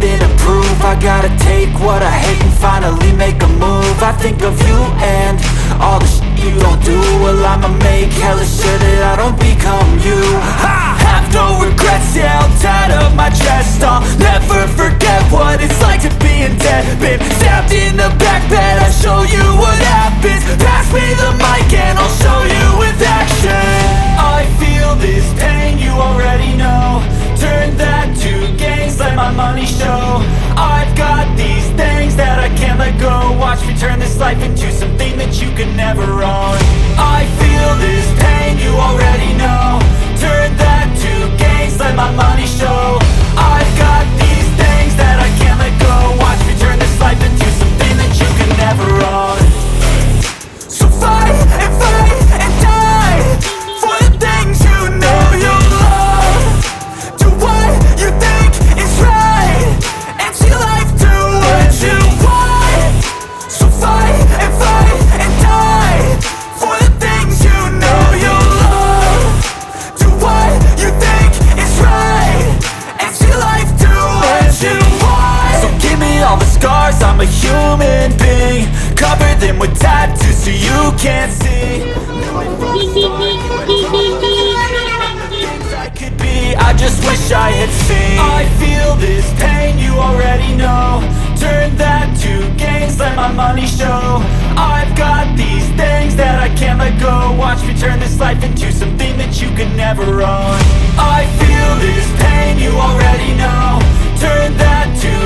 something to prove. I gotta take what I hate and finally make a move. I think of you and all the shit you don't do. Well, I'ma make hella sure that I don't become you. I have no regrets, yeah, I'll tie up my chest. I'll never forget what it's like to be in debt. Been stabbed in the back bed, I'll show you what happens. Pass me the mic and I'll show you with action. I feel this pain, you already know. Turn that to gains, let my money show. I've got these things that I can't let go. Watch me turn this life into something that you can never own. I feel this pain, you already know. Turn that to gains, let my money show. I've got these things that I can't let go. Watch me turn this life into something that you can never own. So fight and die for the things you know you love. Do what you think is right and see life do what you want. So fight and die for the things you know you love. Do what you think is right and see life do what you want. So give me all the scars, I'm a human being. Cover them with tattoos so you can't see. I could be, I just wish I had seen. I feel this pain, you already know. Turn that to gains, let my money show. I've got these things that I can't let go. Watch me turn this life into something that you can never own. I feel this pain, you already know. Turn that to